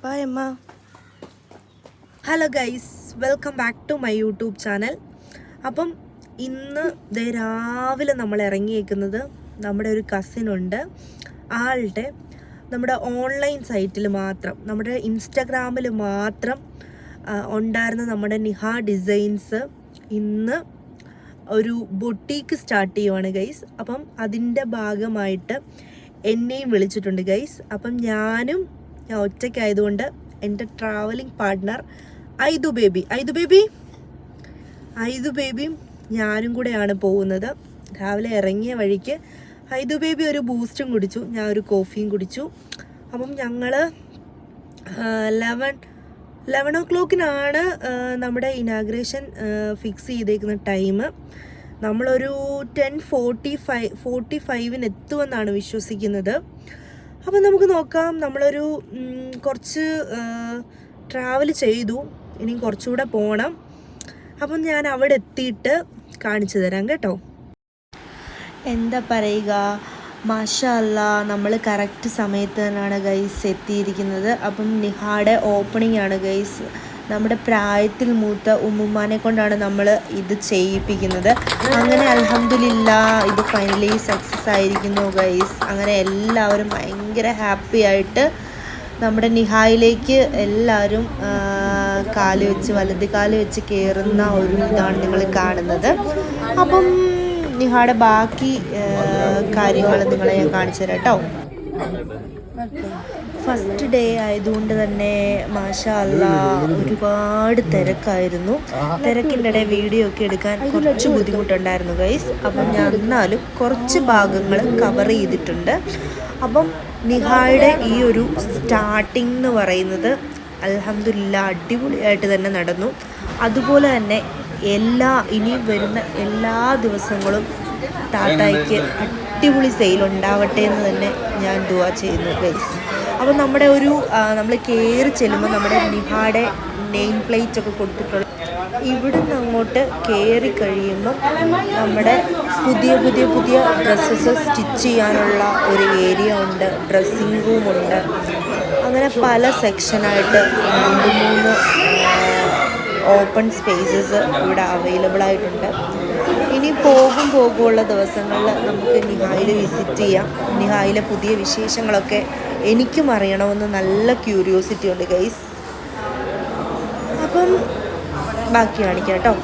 Bye, Emma. Hello guys, welcome back to my YouTube channel. അപ്പം ഇന്ന് രാവിലെ നമ്മൾ ഇറങ്ങിയേക്കുന്നത് നമ്മുടെ ഒരു കസിൻ ഉണ്ട്. ആളുടെ നമ്മുടെ ഓൺലൈൻ സൈറ്റിൽ മാത്രം, നമ്മുടെ ഇൻസ്റ്റഗ്രാമിൽ മാത്രം ഉണ്ടായിരുന്ന നമ്മുടെ നിഹ ഡിസൈൻസ് ഇന്ന് ഒരു ബൊട്ടീക്ക് സ്റ്റാർട്ട് ചെയ്യുവാണ് ഗൈസ്. അപ്പം അതിൻ്റെ ഭാഗമായിട്ട് എന്നെയും വിളിച്ചിട്ടുണ്ട് ഗൈസ്. അപ്പം ഞാൻ ഒറ്റയ്ക്കായതുകൊണ്ട് എൻ്റെ ട്രാവലിംഗ് പാർട്ട്ണർ ഐദു ബേബിയും ഞാനും കൂടെയാണ് പോകുന്നത്. രാവിലെ ഇറങ്ങിയ വഴിക്ക് ഐദു ബേബി ഒരു ബൂസ്റ്റും കുടിച്ചു, ഞാൻ ഒരു കോഫിയും കുടിച്ചു. അപ്പം ഞങ്ങൾ 11 o'clock നമ്മുടെ ഇനാഗ്രേഷൻ ഫിക്സ് ചെയ്തേക്കുന്ന ടൈം. നമ്മളൊരു 10:45 എത്തുമെന്നാണ് വിശ്വസിക്കുന്നത്. അപ്പം നമുക്ക് നോക്കാം. നമ്മളൊരു കുറച്ച് ട്രാവൽ ചെയ്തു, ഇനിയും കുറച്ചുകൂടെ പോകണം. അപ്പം ഞാൻ അവിടെ എത്തിയിട്ട് കാണിച്ചു തരാം കേട്ടോ. എന്താ പറയുക, മാഷാ അല്ലാ, നമ്മൾ കറക്റ്റ് സമയത്ത് തന്നെയാണ് ഗൈസ് എത്തിയിരിക്കുന്നത്. അപ്പം നിഹാടെ ഓപ്പണിംഗ് ആണ് ഗൈസ്. നമ്മുടെ പ്രായത്തിൽ മൂത്ത ഉമ്മുമ്മാനെ കൊണ്ടാണ് നമ്മൾ ഇത് ചെയ്യിപ്പിക്കുന്നത്. അങ്ങനെ അൽഹംദുലില്ലാ ഇത് ഫൈനലി സക്സസ് ആയിരിക്കുന്നു ഗൈസ്. അങ്ങനെ എല്ലാവരും ഭയങ്കര ഹാപ്പി ആയിട്ട് നമ്മുടെ നിഹായിലേക്ക് എല്ലാവരും വലത് കാല് വെച്ച് കയറുന്ന ഒരു ഇതാണ് നിങ്ങൾ കാണുന്നത്. അപ്പം നിഹാടെ ബാക്കി കാര്യങ്ങൾ നിങ്ങളെ ഞാൻ കാണിച്ചു തരാം കേട്ടോ. ഫസ്റ്റ് ഡേ ആയതുകൊണ്ട് തന്നെ മാഷാ അല്ലാ ഒരുപാട് തിരക്കായിരുന്നു. തിരക്കിൻ്റെ ഇടയിൽ വീഡിയോ ഒക്കെ എടുക്കാൻ കുറച്ച് ബുദ്ധിമുട്ടുണ്ടായിരുന്നു ഗൈസ്. അപ്പം ഞാൻ എന്നാലും കുറച്ച് ഭാഗങ്ങൾ കവർ ചെയ്തിട്ടുണ്ട്. അപ്പം നിഹായുടെ ഈ ഒരു സ്റ്റാർട്ടിംഗ് എന്ന് പറയുന്നത് അൽഹംദുലില്ലാ അടിപൊളിയായിട്ട് തന്നെ നടന്നു. അതുപോലെ തന്നെ ഇനി വരുന്ന എല്ലാ ദിവസങ്ങളും ടാറ്റായ്ക്ക് അടിപൊളി സെയിൽ ഉണ്ടാവട്ടെ എന്ന് തന്നെ ഞാൻ ദുആ ചെയ്യുന്നു ഗൈസ്. അപ്പോൾ നമ്മുടെ നമ്മൾ കയറി ചെല്ലുമ്പോൾ നമ്മുടെ നിഹായുടെ നെയിം പ്ലേറ്റ് ഒക്കെ കൊടുത്തിട്ടുള്ള ഇവിടുന്ന് അങ്ങോട്ട് കയറി കഴിയുമ്പോൾ നമ്മുടെ പുതിയ ഡ്രസ്സസ് സ്റ്റിച്ച് ചെയ്യാനുള്ള ഒരു ഏരിയ ഉണ്ട്, ഡ്രസ്സിങ് റൂമുണ്ട്. അങ്ങനെ പല സെക്ഷനായിട്ട് 3 ഓപ്പൺ സ്പേസസ് ഇവിടെ അവൈലബിൾ ആയിട്ടുണ്ട്. ഇനി പോകുള്ള ദിവസങ്ങളിൽ നമുക്ക് നിഹായിൽ വിസിറ്റ് ചെയ്യാം. നിഹായിലെ പുതിയ വിശേഷങ്ങളൊക്കെ എനിക്കും അറിയണമെന്ന് നല്ല ക്യൂരിയോസിറ്റി ഉണ്ട് ഗൈസ്. അപ്പം ബാക്കി കാണിക്കാം കേട്ടോ.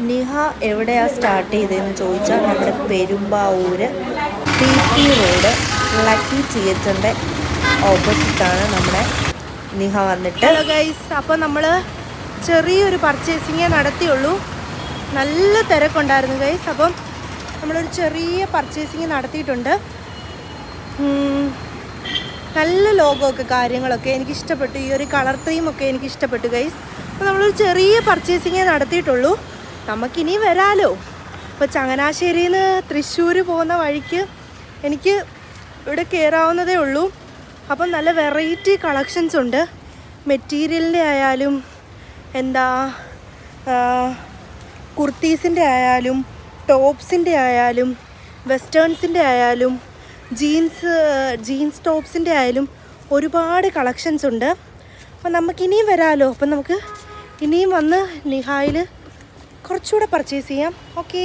നിഹ എവിടെയാണ് സ്റ്റാർട്ട് ചെയ്തതെന്ന് ചോദിച്ചാൽ നമ്മുടെ പെരുമ്പാവൂര് PP റോഡ് ലക്കി തിയേറ്ററിൻ്റെ ഓപ്പോസിറ്റാണ് നമ്മുടെ നിഹ വന്നിട്ട്. ഹലോ ഗൈസ്, അപ്പോൾ നമ്മൾ ചെറിയൊരു പർച്ചേസിങ്ങേ നടത്തിയുള്ളൂ. നല്ല തിരക്കുണ്ടായിരുന്നു ഗൈസ്. അപ്പം നമ്മളൊരു ചെറിയ പർച്ചേസിങ് നടത്തിയിട്ടുണ്ട്. നല്ല ലോഗമൊക്കെ കാര്യങ്ങളൊക്കെ എനിക്കിഷ്ടപ്പെട്ടു. ഈ ഒരു കളർ തീമൊക്കെ എനിക്കിഷ്ടപ്പെട്ടു ഗൈസ്. അപ്പോൾ നമ്മളൊരു ചെറിയ പർച്ചേസിങ്ങേ നടത്തിയിട്ടുള്ളൂ. നമുക്കിനി വരാലോ. ഇപ്പോൾ ചങ്ങനാശ്ശേരിയിൽ നിന്ന് തൃശ്ശൂർ പോകുന്ന വഴിക്ക് എനിക്ക് ഇവിടെ കയറാവുന്നതേ ഉള്ളൂ. അപ്പം നല്ല വെറൈറ്റി കളക്ഷൻസ് ഉണ്ട്. മെറ്റീരിയലിൻ്റെ ആയാലും കുർത്തീസിൻ്റെ ആയാലും ടോപ്സിൻ്റെ ആയാലും വെസ്റ്റേൺസിൻ്റെ ആയാലും ജീൻസ് ടോപ്സിൻ്റെ ആയാലും ഒരുപാട് കളക്ഷൻസ് ഉണ്ട്. അപ്പം നമുക്കിനിയും വരാമല്ലോ. അപ്പം നമുക്ക് ഇനിയും വന്ന് നിഹായിൽ കുറച്ചുകൂടെ പർച്ചേസ് ചെയ്യാം. ഓക്കേ.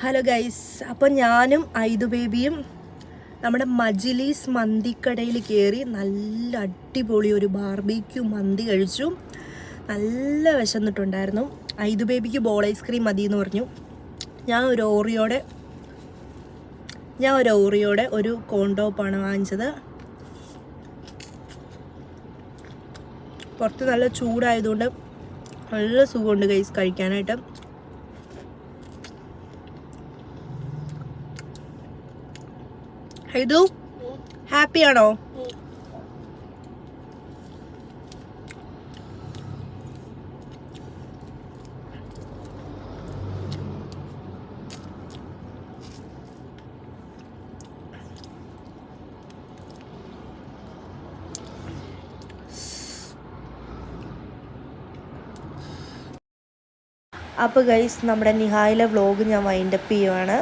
ഹലോ ഗൈസ്, അപ്പം ഞാനും ഐദു ബേബിയും നമ്മുടെ മജ്ലിസ് മന്തിക്കടയിൽ കയറി നല്ല അടിപൊളി ഒരു ബാർബിക്യൂ മന്തി കഴിച്ചു. നല്ല വിശന്നിട്ടുണ്ടായിരുന്നു. ഐദു ബേബിക്ക് ബോൾ ഐസ്ക്രീം മതി എന്ന് പറഞ്ഞു. ഞാൻ ഒരു ഓറിയോടെ ഒരു കോൺടോപ്പാണ് വാങ്ങിച്ചത്. പുറത്ത് നല്ല ചൂടായതുകൊണ്ട് നല്ല സുഖമുണ്ട് ഗൈസ് കഴിക്കാനായിട്ട്. ഇതു ഹാപ്പിയാണോ? അപ്പോൾ ഗൈസ്, നമ്മുടെ നിഹായിലെ വ്ളോഗ് ഞാൻ വൈൻഡപ്പ് ചെയ്യുവാണ്.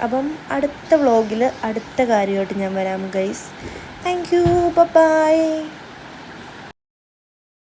അപ്പം അടുത്ത വ്ളോഗിൽ അടുത്ത കാര്യമായിട്ട് ഞാൻ വരാം ഗൈസ്. Thank you, by.